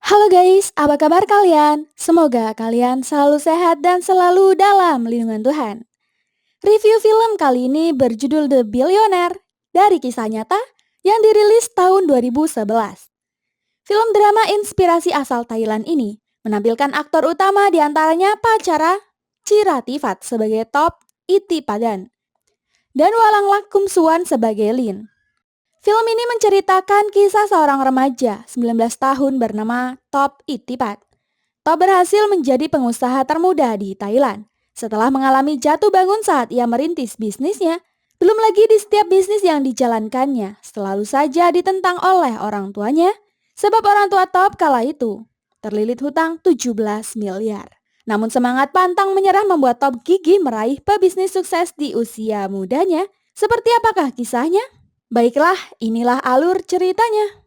Halo guys, apa kabar kalian? Semoga kalian selalu sehat dan selalu dalam lindungan Tuhan. Review film kali ini berjudul The Billionaire dari kisah nyata yang dirilis tahun 2011. Film drama inspirasi asal Thailand ini menampilkan aktor utama diantaranya Pacara Chiratifat sebagai Top Iti Padan dan Walang Lakum Suan sebagai Lin. Film ini menceritakan kisah seorang remaja 19 tahun bernama Top Itipat. Top berhasil menjadi pengusaha termuda di Thailand setelah mengalami jatuh bangun saat ia merintis bisnisnya. Belum lagi di setiap bisnis yang dijalankannya selalu saja ditentang oleh orang tuanya sebab orang tua Top kala itu terlilit hutang 17 miliar. Namun semangat pantang menyerah membuat Top gigih meraih pebisnis sukses di usia mudanya. Seperti apakah kisahnya? Baiklah, inilah alur ceritanya.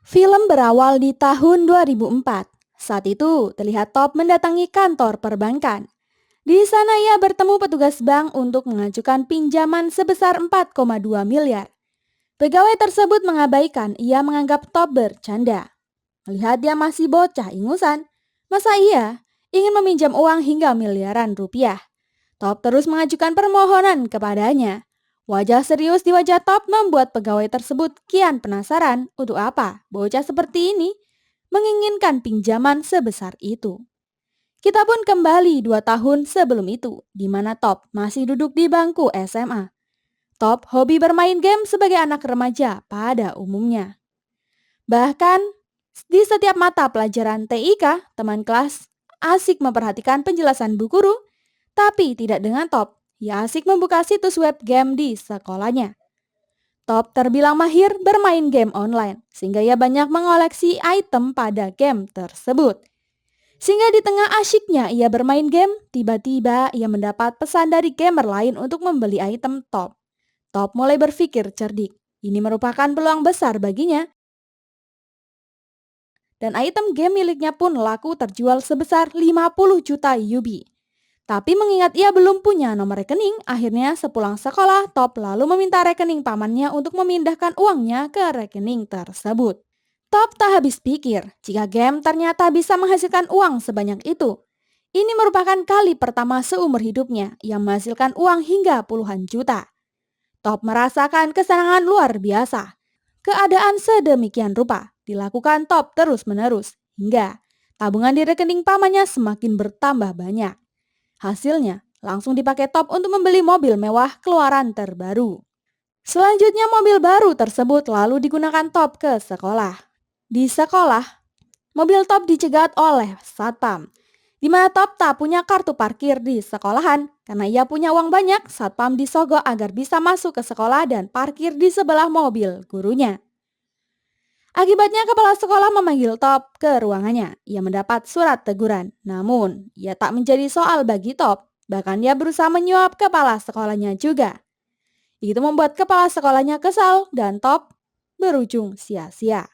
Film berawal di tahun 2004. Saat itu, terlihat Top mendatangi kantor perbankan. Di sana ia bertemu petugas bank untuk mengajukan pinjaman sebesar 4,2 miliar. Pegawai tersebut mengabaikan, ia menganggap Top bercanda. Melihat dia masih bocah ingusan, masa iya ingin meminjam uang hingga miliaran rupiah? Top terus mengajukan permohonan kepadanya. Wajah serius di wajah Top membuat pegawai tersebut kian penasaran untuk apa bocah seperti ini menginginkan pinjaman sebesar itu. Kita pun kembali 2 tahun sebelum itu, di mana Top masih duduk di bangku SMA. Top hobi bermain game sebagai anak remaja pada umumnya. Bahkan di setiap mata pelajaran TIK, teman kelas asik memperhatikan penjelasan bu guru, tapi tidak dengan Top. Ia asik membuka situs web game di sekolahnya. Top terbilang mahir bermain game online, sehingga ia banyak mengoleksi item pada game tersebut. Sehingga di tengah asyiknya ia bermain game, tiba-tiba ia mendapat pesan dari gamer lain untuk membeli item Top. Top mulai berpikir cerdik. Ini merupakan peluang besar baginya. Dan item game miliknya pun laku terjual sebesar 50 juta UB. Tapi mengingat ia belum punya nomor rekening, akhirnya sepulang sekolah, Top lalu meminta rekening pamannya untuk memindahkan uangnya ke rekening tersebut. Top tak habis pikir jika game ternyata bisa menghasilkan uang sebanyak itu. Ini merupakan kali pertama seumur hidupnya yang menghasilkan uang hingga puluhan juta. Top merasakan kesenangan luar biasa. Keadaan sedemikian rupa dilakukan Top terus-menerus hingga tabungan di rekening pamannya semakin bertambah banyak. Hasilnya langsung dipakai Top untuk membeli mobil mewah keluaran terbaru. Selanjutnya mobil baru tersebut lalu digunakan Top ke sekolah. Di sekolah, mobil Top dicegat oleh satpam, di mana Top tak punya kartu parkir di sekolahan. Karena ia punya uang banyak, satpam disogok agar bisa masuk ke sekolah dan parkir di sebelah mobil gurunya. Akibatnya kepala sekolah memanggil Top ke ruangannya. Ia mendapat surat teguran. Namun, ia tak menjadi soal bagi Top. Bahkan dia berusaha menyuap kepala sekolahnya juga. Itu membuat kepala sekolahnya kesal dan Top berujung sia-sia.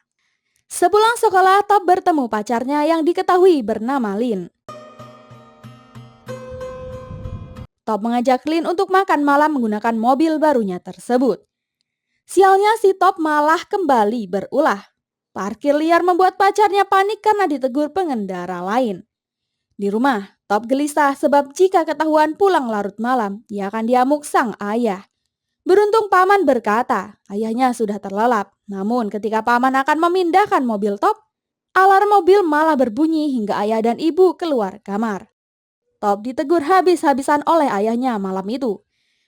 Sepulang sekolah, Top bertemu pacarnya yang diketahui bernama Lin. Top mengajak Lin untuk makan malam menggunakan mobil barunya tersebut. Sialnya si Top malah kembali berulah. Parkir liar membuat pacarnya panik karena ditegur pengendara lain. Di rumah, Top gelisah sebab jika ketahuan pulang larut malam, ia akan diamuk sang ayah. Beruntung paman berkata, ayahnya sudah terlelap. Namun ketika paman akan memindahkan mobil Top, alarm mobil malah berbunyi hingga ayah dan ibu keluar kamar. Top ditegur habis-habisan oleh ayahnya malam itu.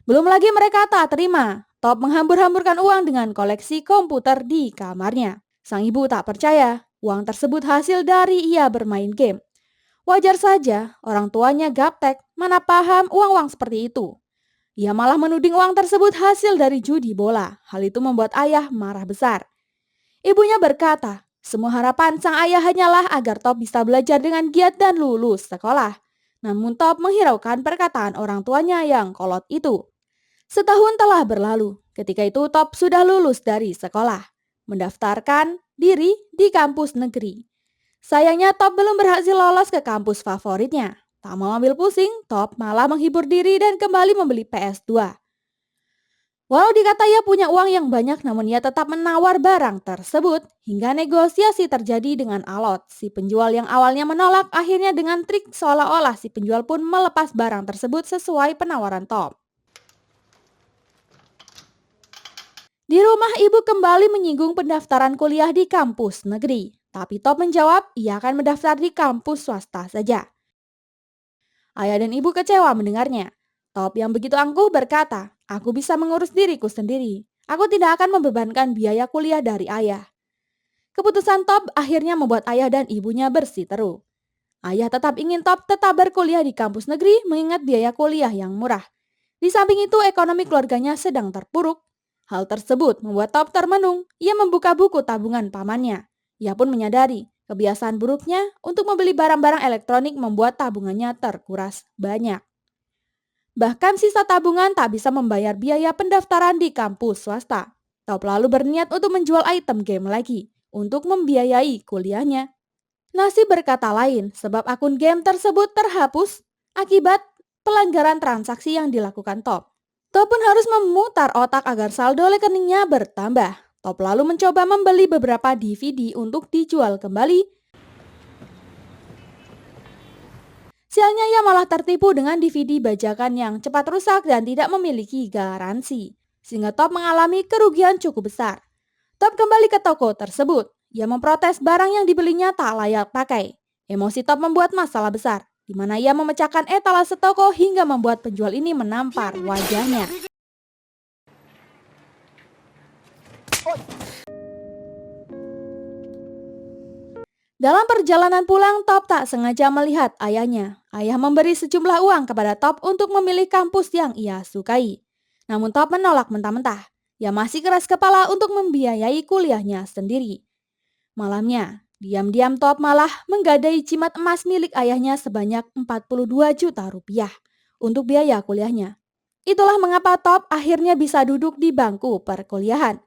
Belum lagi mereka tak terima. Top menghambur-hamburkan uang dengan koleksi komputer di kamarnya. Sang ibu tak percaya, uang tersebut hasil dari ia bermain game. Wajar saja, orang tuanya gaptek, mana paham uang-uang seperti itu. Ia malah menuding uang tersebut hasil dari judi bola. Hal itu membuat ayah marah besar. Ibunya berkata, semua harapan sang ayah hanyalah agar Top bisa belajar dengan giat dan lulus sekolah. Namun Top menghiraukan perkataan orang tuanya yang kolot itu. Setahun telah berlalu, ketika itu Top sudah lulus dari sekolah, mendaftarkan diri di kampus negeri. Sayangnya Top belum berhasil lolos ke kampus favoritnya, Tak mau ambil pusing, Top malah menghibur diri dan kembali membeli PS2. Walau dikata ia punya uang yang banyak, namun ia tetap menawar barang tersebut hingga negosiasi terjadi dengan alot. Si penjual yang awalnya menolak akhirnya dengan trik seolah-olah si penjual pun melepas barang tersebut sesuai penawaran Top. Di rumah ibu kembali menyinggung pendaftaran kuliah di kampus negeri. Tapi Top menjawab ia akan mendaftar di kampus swasta saja. Ayah dan ibu kecewa mendengarnya. Top yang begitu angkuh berkata, "Aku bisa mengurus diriku sendiri. Aku tidak akan membebankan biaya kuliah dari ayah." Keputusan Top akhirnya membuat ayah dan ibunya bersiteru. Ayah tetap ingin Top tetap berkuliah di kampus negeri mengingat biaya kuliah yang murah. Di samping itu ekonomi keluarganya sedang terpuruk. Hal tersebut membuat Top termenung. Ia membuka buku tabungan pamannya. Ia pun menyadari kebiasaan buruknya untuk membeli barang-barang elektronik membuat tabungannya terkuras banyak. Bahkan sisa tabungan tak bisa membayar biaya pendaftaran di kampus swasta. Top lalu berniat untuk menjual item game lagi untuk membiayai kuliahnya. Nasib berkata lain sebab akun game tersebut terhapus akibat pelanggaran transaksi yang dilakukan Top. Top pun harus memutar otak agar saldo rekeningnya bertambah. Top lalu mencoba membeli beberapa DVD untuk dijual kembali. Sialnya ia malah tertipu dengan DVD bajakan yang cepat rusak dan tidak memiliki garansi. Sehingga Top mengalami kerugian cukup besar. Top kembali ke toko tersebut. Ia memprotes barang yang dibelinya tak layak pakai. Emosi Top membuat masalah besar, di mana ia memecahkan etalase toko hingga membuat penjual ini menampar wajahnya. Dalam perjalanan pulang, Top tak sengaja melihat ayahnya. Ayah memberi sejumlah uang kepada Top untuk memilih kampus yang ia sukai. Namun Top menolak mentah-mentah. Ia masih keras kepala untuk membiayai kuliahnya sendiri. Malamnya, diam-diam Top malah menggadai jimat emas milik ayahnya sebanyak 42 juta rupiah untuk biaya kuliahnya. Itulah mengapa Top akhirnya bisa duduk di bangku perkuliahan.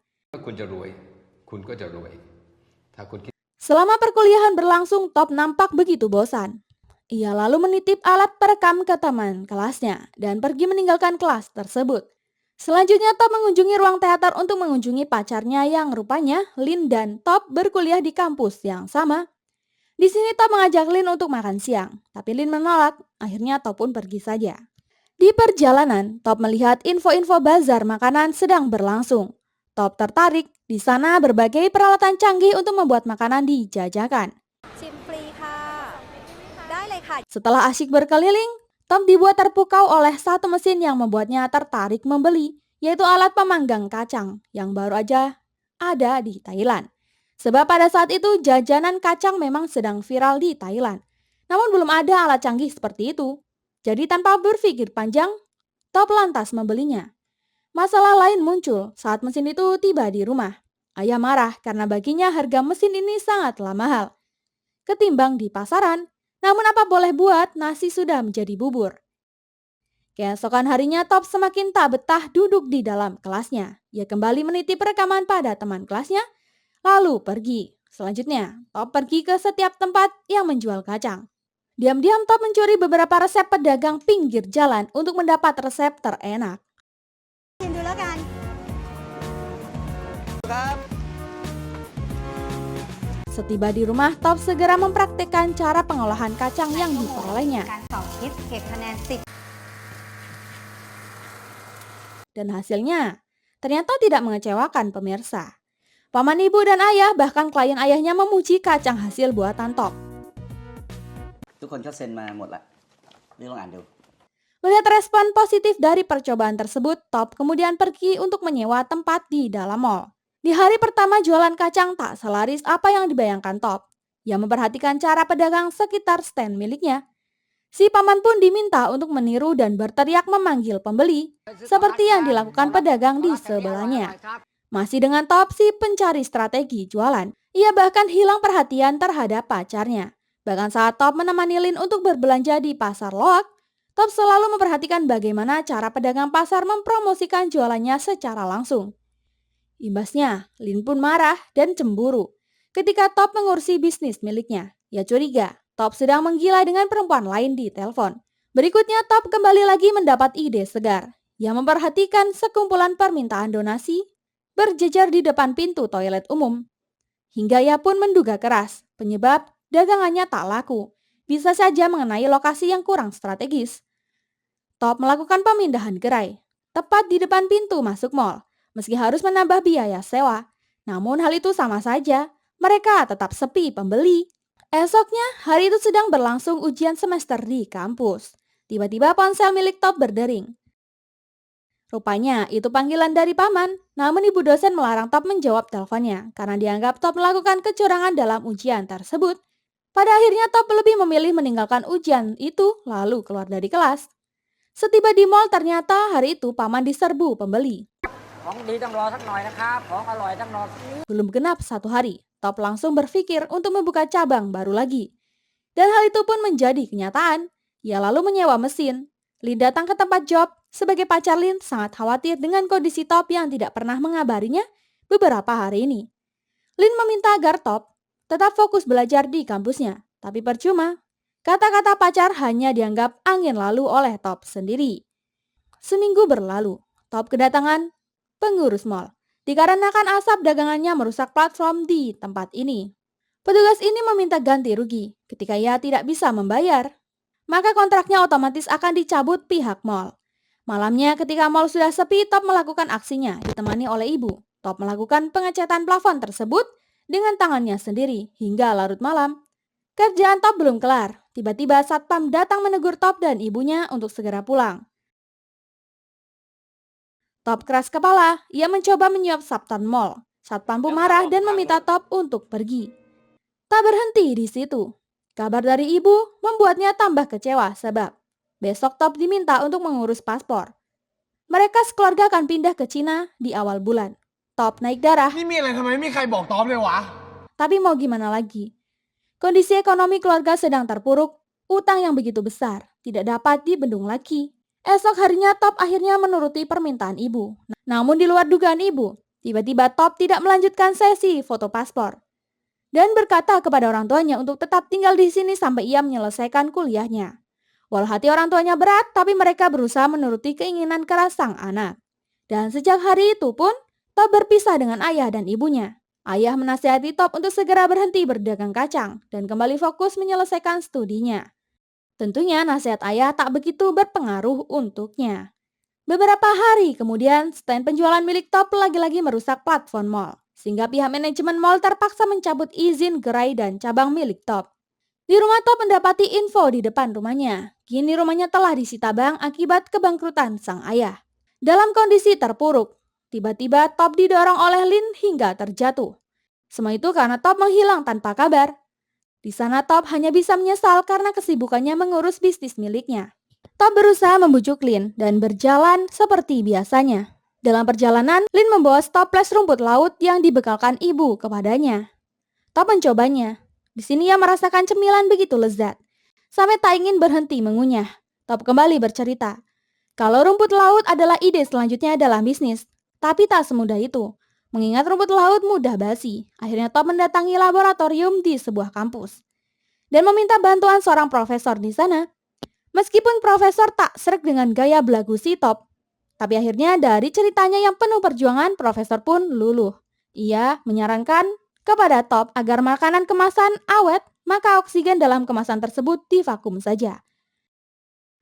Selama perkuliahan berlangsung, Top nampak begitu bosan. Ia lalu menitip alat perekam ke teman kelasnya dan pergi meninggalkan kelas tersebut. Selanjutnya Top mengunjungi ruang teater untuk mengunjungi pacarnya yang rupanya Lin dan Top berkuliah di kampus yang sama. Di sini Top mengajak Lin untuk makan siang, tapi Lin menolak. Akhirnya Top pun pergi saja. Di perjalanan, Top melihat info-info bazar makanan sedang berlangsung. Top tertarik, di sana berbagai peralatan canggih untuk membuat makanan dijajakan. Setelah asyik berkeliling, Top dibuat terpukau oleh satu mesin yang membuatnya tertarik membeli, yaitu alat pemanggang kacang yang baru aja ada di Thailand. Sebab pada saat itu jajanan kacang memang sedang viral di Thailand. Namun belum ada alat canggih seperti itu. Jadi tanpa berpikir panjang, Top lantas membelinya. Masalah lain muncul saat mesin itu tiba di rumah. Ayah marah karena baginya harga mesin ini sangatlah mahal ketimbang di pasaran. Namun apa boleh buat, nasi sudah menjadi bubur. Keesokan harinya Top semakin tak betah duduk di dalam kelasnya. Ia kembali menitip rekaman pada teman kelasnya, lalu pergi. Selanjutnya, Top pergi ke setiap tempat yang menjual kacang. Diam-diam Top mencuri beberapa resep pedagang pinggir jalan untuk mendapat resep terenak. Setiba di rumah, Top segera mempraktikkan cara pengolahan kacang yang diperolehnya. Dan hasilnya ternyata tidak mengecewakan pemirsa. Paman ibu dan ayah bahkan klien ayahnya memuji kacang hasil buatan Top. Melihat respon positif dari percobaan tersebut, Top kemudian pergi untuk menyewa tempat di dalam mall. Di hari pertama jualan kacang tak selaris apa yang dibayangkan Top. Ia memperhatikan cara pedagang sekitar stand miliknya. Si paman pun diminta untuk meniru dan berteriak memanggil pembeli, seperti yang dilakukan pedagang di sebelahnya. Masih dengan Top si pencari strategi jualan, ia bahkan hilang perhatian terhadap pacarnya. Bahkan saat Top menemani Lin untuk berbelanja di pasar Loak, Top selalu memperhatikan bagaimana cara pedagang pasar mempromosikan jualannya secara langsung. Imbasnya, Lin pun marah dan cemburu ketika Top mengurusi bisnis miliknya. Ia curiga Top sedang menggila dengan perempuan lain di telepon. Berikutnya Top kembali lagi mendapat ide segar. Ia memperhatikan sekumpulan permintaan donasi berjejer di depan pintu toilet umum. Hingga ia pun menduga keras, penyebab dagangannya tak laku. Bisa saja mengenai lokasi yang kurang strategis. Top melakukan pemindahan gerai, tepat di depan pintu masuk mall, meski harus menambah biaya sewa. Namun hal itu sama saja, mereka tetap sepi pembeli. Esoknya, hari itu sedang berlangsung ujian semester di kampus. Tiba-tiba ponsel milik Top berdering. Rupanya itu panggilan dari paman, namun ibu dosen melarang Top menjawab teleponnya karena dianggap Top melakukan kecurangan dalam ujian tersebut. Pada akhirnya Top lebih memilih meninggalkan ujian itu lalu keluar dari kelas. Setiba di mall ternyata hari itu paman diserbu pembeli. Belum genap 1 hari, Top langsung berpikir untuk membuka cabang baru lagi. Dan hal itu pun menjadi kenyataan. Ia lalu menyewa mesin. Lin datang ke tempat job. Sebagai pacar Lin sangat khawatir dengan kondisi Top yang tidak pernah mengabarinya beberapa hari ini. Lin meminta agar Top tetap fokus belajar di kampusnya, tapi percuma. Kata-kata pacar hanya dianggap angin lalu oleh Top sendiri. Seminggu berlalu, Top kedatangan pengurus mall. Dikarenakan asap dagangannya merusak platform di tempat ini. Petugas ini meminta ganti rugi ketika ia tidak bisa membayar. Maka kontraknya otomatis akan dicabut pihak mall. Malamnya ketika mall sudah sepi, Top melakukan aksinya ditemani oleh ibu. Top melakukan pengecatan plafon tersebut dengan tangannya sendiri hingga larut malam. Kerjaan Top belum kelar. Tiba-tiba satpam datang menegur Top dan ibunya untuk segera pulang. Top keras kepala, ia mencoba menyuap satpam mall. Satpam pun marah dan meminta Top untuk pergi. Tak berhenti di situ. Kabar dari ibu membuatnya tambah kecewa sebab besok Top diminta untuk mengurus paspor. Mereka sekeluarga akan pindah ke Cina di awal bulan. Top naik darah. Tapi mau gimana lagi? Kondisi ekonomi keluarga sedang terpuruk, utang yang begitu besar tidak dapat dibendung lagi. Esok harinya Top akhirnya menuruti permintaan ibu. Namun di luar dugaan ibu, tiba-tiba Top tidak melanjutkan sesi foto paspor dan berkata kepada orang tuanya untuk tetap tinggal di sini sampai ia menyelesaikan kuliahnya. Walau hati orang tuanya berat, tapi mereka berusaha menuruti keinginan keras sang anak. Dan sejak hari itu pun, Top berpisah dengan ayah dan ibunya. Ayah menasihati Top untuk segera berhenti berdagang kacang dan kembali fokus menyelesaikan studinya. Tentunya nasihat ayah tak begitu berpengaruh untuknya. Beberapa hari kemudian, stand penjualan milik Top lagi-lagi merusak platform mall, sehingga pihak manajemen mall terpaksa mencabut izin gerai dan cabang milik Top. Di rumah Top mendapati info di depan rumahnya. Kini rumahnya telah disita bank akibat kebangkrutan sang ayah. Dalam kondisi terpuruk, tiba-tiba Top didorong oleh Lin hingga terjatuh. Semua itu karena Top menghilang tanpa kabar. Di sana Top hanya bisa menyesal karena kesibukannya mengurus bisnis miliknya. Top berusaha membujuk Lin dan berjalan seperti biasanya. Dalam perjalanan, Lin membawa toples rumput laut yang dibekalkan ibu kepadanya. Top mencobanya. Di sini ia merasakan cemilan begitu lezat, sampai tak ingin berhenti mengunyah. Top kembali bercerita, kalau rumput laut adalah ide selanjutnya dalam bisnis, tapi tak semudah itu. Mengingat rumput laut mudah basi, akhirnya Top mendatangi laboratorium di sebuah kampus dan meminta bantuan seorang profesor di sana. Meskipun profesor tak sreg dengan gaya belagu si Top, tapi akhirnya dari ceritanya yang penuh perjuangan, profesor pun luluh. Ia menyarankan kepada Top agar makanan kemasan awet, maka oksigen dalam kemasan tersebut divakum saja.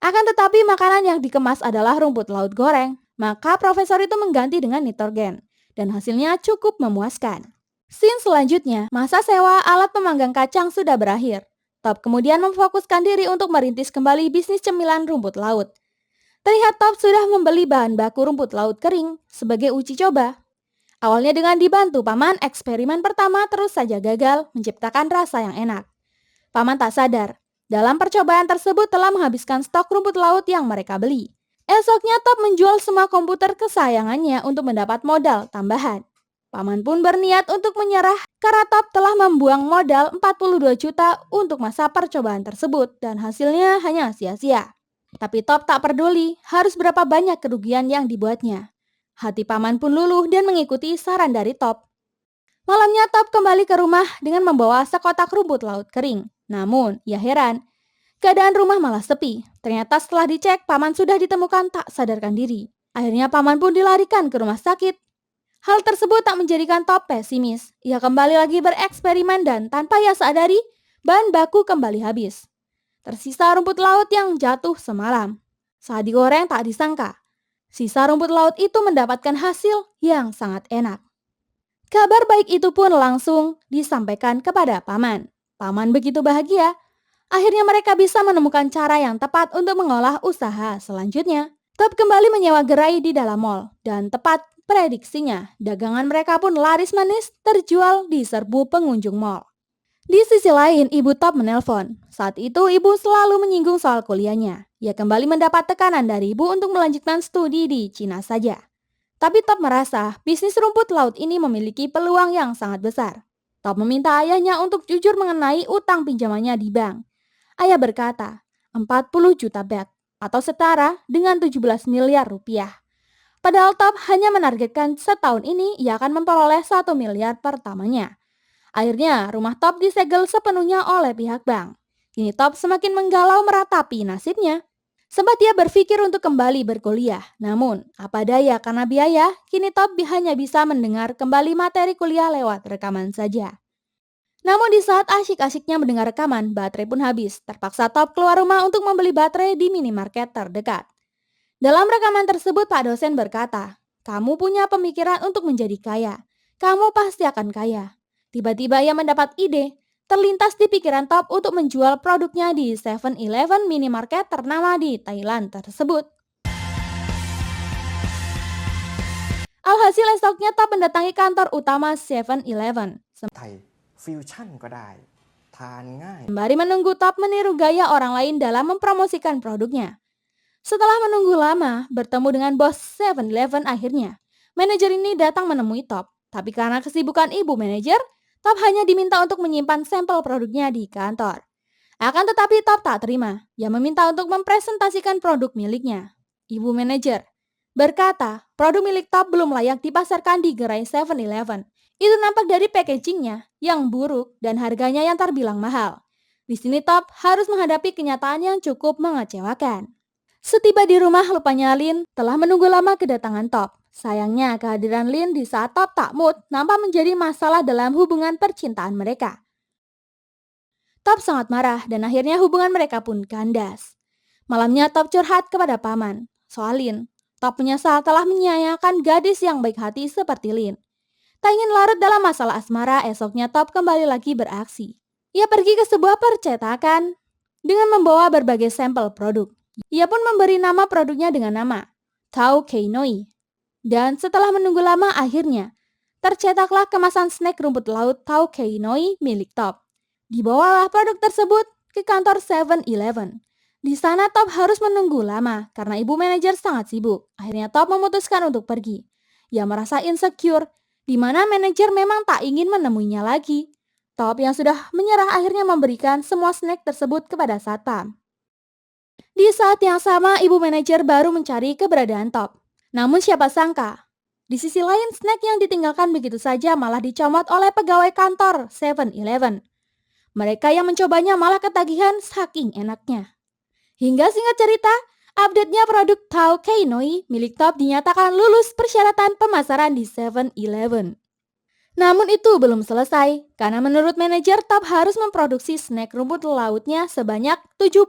Akan tetapi makanan yang dikemas adalah rumput laut goreng, maka profesor itu mengganti dengan nitrogen, dan hasilnya cukup memuaskan. Scene selanjutnya, masa sewa alat pemanggang kacang sudah berakhir. Top kemudian memfokuskan diri untuk merintis kembali bisnis cemilan rumput laut. Terlihat Top sudah membeli bahan baku rumput laut kering sebagai uji coba. Awalnya dengan dibantu paman, eksperimen pertama terus saja gagal menciptakan rasa yang enak. Paman tak sadar, dalam percobaan tersebut telah menghabiskan stok rumput laut yang mereka beli. Esoknya Top menjual semua komputer kesayangannya untuk mendapat modal tambahan. Paman pun berniat untuk menyerah karena Top telah membuang modal 42 juta untuk masa percobaan tersebut dan hasilnya hanya sia-sia. Tapi Top tak peduli harus berapa banyak kerugian yang dibuatnya. Hati paman pun luluh dan mengikuti saran dari Top. Malamnya Top kembali ke rumah dengan membawa sekotak rumput laut kering. Namun, ia heran, keadaan rumah malah sepi. Ternyata setelah dicek, paman sudah ditemukan tak sadarkan diri. Akhirnya paman pun dilarikan ke rumah sakit. Hal tersebut tak menjadikan Top pesimis. Ia kembali lagi bereksperimen dan tanpa ia sadari, bahan baku kembali habis. Tersisa rumput laut yang jatuh semalam. Saat digoreng tak disangka, sisa rumput laut itu mendapatkan hasil yang sangat enak. Kabar baik itu pun langsung disampaikan kepada paman. Paman begitu bahagia. Akhirnya mereka bisa menemukan cara yang tepat untuk mengolah usaha selanjutnya. Top kembali menyewa gerai di dalam mall dan tepat prediksinya, dagangan mereka pun laris manis terjual di serbu pengunjung mall. Di sisi lain, ibu Top menelpon. Saat itu ibu selalu menyinggung soal kuliahnya. Ia kembali mendapat tekanan dari ibu untuk melanjutkan studi di Cina saja. Tapi Top merasa bisnis rumput laut ini memiliki peluang yang sangat besar. Top meminta ayahnya untuk jujur mengenai utang pinjamannya di bank. Ayah berkata, 40 juta baht atau setara dengan 17 miliar rupiah. Padahal Top hanya menargetkan setahun ini ia akan memperoleh 1 miliar pertamanya. Akhirnya, rumah Top disegel sepenuhnya oleh pihak bank. Kini Top semakin menggalau meratapi nasibnya. Sempat ia berpikir untuk kembali berkuliah. Namun, apa daya karena biaya, kini Top hanya bisa mendengar kembali materi kuliah lewat rekaman saja. Namun di saat asyik-asyiknya mendengar rekaman, baterai pun habis. Terpaksa Top keluar rumah untuk membeli baterai di minimarket terdekat. Dalam rekaman tersebut, Pak dosen berkata, "Kamu punya pemikiran untuk menjadi kaya. Kamu pasti akan kaya." Tiba-tiba ia mendapat ide, terlintas di pikiran Top untuk menjual produknya di 7-Eleven minimarket ternama di Thailand tersebut. Alhasil esoknya Top mendatangi kantor utama 7-Eleven. ไทยฟิวชั่นก็ได้ทานง่าย Sembari menunggu Top meniru gaya orang lain dalam mempromosikan produknya. Setelah menunggu lama, bertemu dengan bos 7-Eleven akhirnya. Manajer ini datang menemui Top. Tapi karena kesibukan ibu manajer, Top hanya diminta untuk menyimpan sampel produknya di kantor. Akan tetapi Top tak terima. Ia meminta untuk mempresentasikan produk miliknya. Ibu manajer berkata, produk milik Top belum layak dipasarkan di gerai 7-Eleven. Itu nampak dari packagingnya yang buruk dan harganya yang terbilang mahal. Di sini Top harus menghadapi kenyataan yang cukup mengecewakan. Setiba di rumah, lupanya Lin telah menunggu lama kedatangan Top. Sayangnya kehadiran Lin di saat Top tak mood nampak menjadi masalah dalam hubungan percintaan mereka. Top sangat marah dan akhirnya hubungan mereka pun kandas. Malamnya Top curhat kepada paman soal Lin. Top menyesal telah menyayangkan gadis yang baik hati seperti Lin. Tak ingin larut dalam masalah asmara, esoknya Top kembali lagi beraksi. Ia pergi ke sebuah percetakan dengan membawa berbagai sampel produk. Ia pun memberi nama produknya dengan nama Tau Kei Noi. Dan setelah menunggu lama akhirnya tercetaklah kemasan snack rumput laut Tau Kei Noi milik Top. Dibawalah produk tersebut ke kantor 7-Eleven. Di sana Top harus menunggu lama karena ibu manajer sangat sibuk. Akhirnya Top memutuskan untuk pergi. Ia merasa insecure, di mana manajer memang tak ingin menemuinya lagi. Top yang sudah menyerah akhirnya memberikan semua snack tersebut kepada satpam. Di saat yang sama, ibu manajer baru mencari keberadaan Top. Namun siapa sangka, di sisi lain snack yang ditinggalkan begitu saja malah dicomot oleh pegawai kantor 7-Eleven. Mereka yang mencobanya malah ketagihan saking enaknya. Hingga singkat cerita, update-nya produk Tau Kei Noi milik Top dinyatakan lulus persyaratan pemasaran di 7-Eleven. Namun itu belum selesai, karena menurut manajer Top harus memproduksi snack rumput lautnya sebanyak 72.000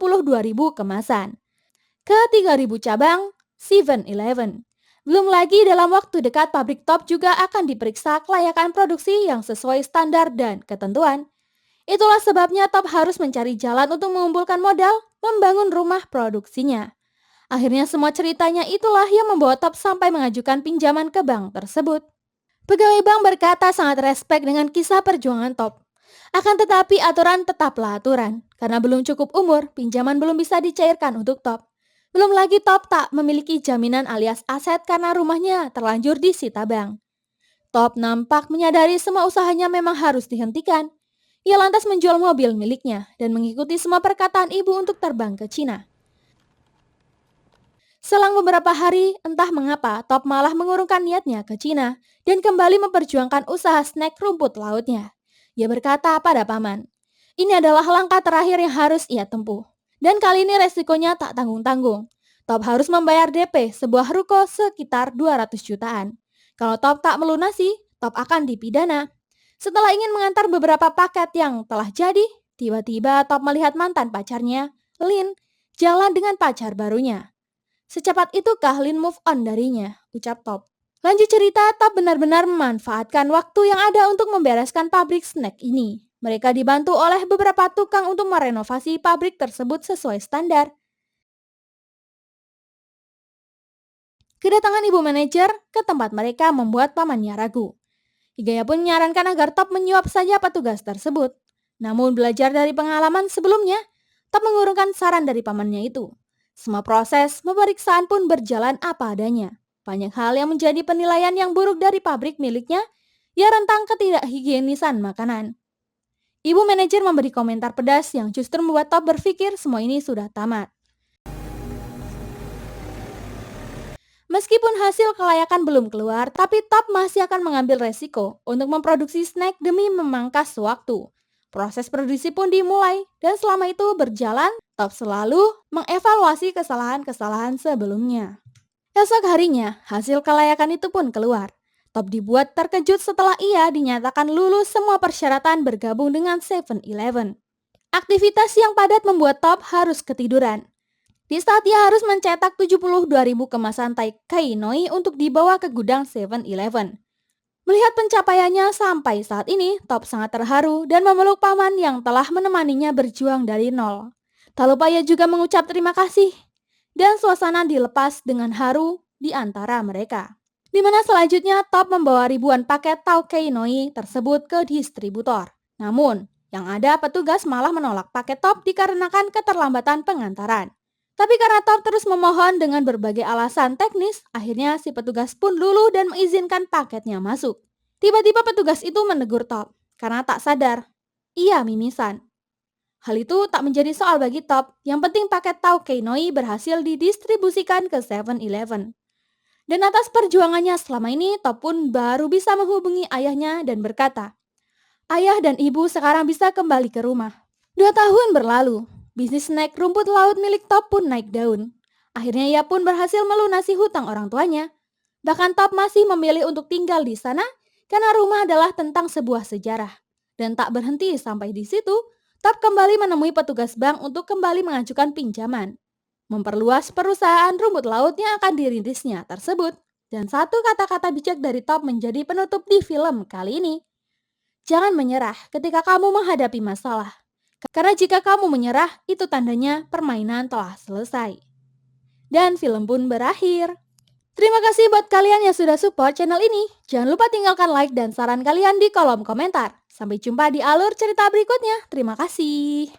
kemasan ke 3.000 cabang 7-Eleven. Belum lagi dalam waktu dekat pabrik Top juga akan diperiksa kelayakan produksi yang sesuai standar dan ketentuan. Itulah sebabnya Top harus mencari jalan untuk mengumpulkan modal membangun rumah produksinya. Akhirnya semua ceritanya itulah yang membawa Top sampai mengajukan pinjaman ke bank tersebut. Pegawai bank berkata sangat respek dengan kisah perjuangan Top. Akan tetapi aturan tetaplah aturan. Karena belum cukup umur, pinjaman belum bisa dicairkan untuk Top. Belum lagi Top tak memiliki jaminan alias aset karena rumahnya terlanjur disita bank. Top nampak menyadari semua usahanya memang harus dihentikan. Ia lantas menjual mobil miliknya dan mengikuti semua perkataan ibu untuk terbang ke Cina. Selang beberapa hari, entah mengapa Top malah mengurungkan niatnya ke Cina dan kembali memperjuangkan usaha snack rumput lautnya. Ia berkata pada paman, Ini adalah langkah terakhir yang harus ia tempuh. Dan kali ini resikonya tak tanggung-tanggung. Top harus membayar DP sebuah ruko sekitar 200 jutaan. Kalau Top tak melunasi, Top akan dipidana. Setelah ingin mengantar beberapa paket yang telah jadi, tiba-tiba Top melihat mantan pacarnya, Lin, jalan dengan pacar barunya. Secepat itukah Lin move on darinya, ucap Top. Lanjut cerita, Top benar-benar memanfaatkan waktu yang ada untuk membereskan pabrik snack ini. Mereka dibantu oleh beberapa tukang untuk merenovasi pabrik tersebut sesuai standar. Kedatangan ibu manajer ke tempat mereka membuat pamannya ragu. Higaya pun menyarankan agar Top menyuap saja petugas tersebut. Namun belajar dari pengalaman sebelumnya, Top mengurungkan saran dari pamannya itu. Semua proses pemeriksaan pun berjalan apa adanya. Banyak hal yang menjadi penilaian yang buruk dari pabrik miliknya, ya rentang ketidakhigienisan makanan. Ibu manajer memberi komentar pedas yang justru membuat Top berpikir semua ini sudah tamat. Meskipun hasil kelayakan belum keluar, tapi Top masih akan mengambil resiko untuk memproduksi snack demi memangkas waktu. Proses produksi pun dimulai, dan selama itu berjalan, Top selalu mengevaluasi kesalahan-kesalahan sebelumnya. Esok harinya, hasil kelayakan itu pun keluar. Top dibuat terkejut setelah ia dinyatakan lulus semua persyaratan bergabung dengan 7-Eleven. Aktivitas yang padat membuat Top harus ketiduran. Di saat ia harus mencetak 72.000 kemasan Taikai Noi untuk dibawa ke gudang 7-Eleven. Melihat pencapaiannya sampai saat ini, Top sangat terharu dan memeluk paman yang telah menemaninya berjuang dari nol. Tak lupa ia juga mengucap terima kasih. Dan suasana dilepas dengan haru di antara mereka. Di mana selanjutnya Top membawa ribuan paket Taikai Noi tersebut ke distributor. Namun, yang ada petugas malah menolak paket Top dikarenakan keterlambatan pengantaran. Tapi karena Top terus memohon dengan berbagai alasan teknis, akhirnya si petugas pun luluh dan mengizinkan paketnya masuk. Tiba-tiba petugas itu menegur Top karena tak sadar ia mimisan. Hal itu tak menjadi soal bagi Top, yang penting paket Taikai Noi berhasil didistribusikan ke 7-Eleven. Dan atas perjuangannya selama ini, Top pun baru bisa menghubungi ayahnya dan berkata, "Ayah dan ibu sekarang bisa kembali ke rumah." 2 tahun berlalu. Bisnis snack rumput laut milik Top pun naik daun. Akhirnya ia pun berhasil melunasi hutang orang tuanya. Bahkan Top masih memilih untuk tinggal di sana karena rumah adalah tentang sebuah sejarah. Dan tak berhenti sampai di situ, Top kembali menemui petugas bank untuk kembali mengajukan pinjaman. Memperluas perusahaan rumput laut yang akan dirintisnya tersebut. Dan satu kata-kata bijak dari Top menjadi penutup di film kali ini. Jangan menyerah ketika kamu menghadapi masalah. Karena jika kamu menyerah, itu tandanya permainan telah selesai. Dan film pun berakhir. Terima kasih buat kalian yang sudah support channel ini. Jangan lupa tinggalkan like dan saran kalian di kolom komentar. Sampai jumpa di alur cerita berikutnya. Terima kasih.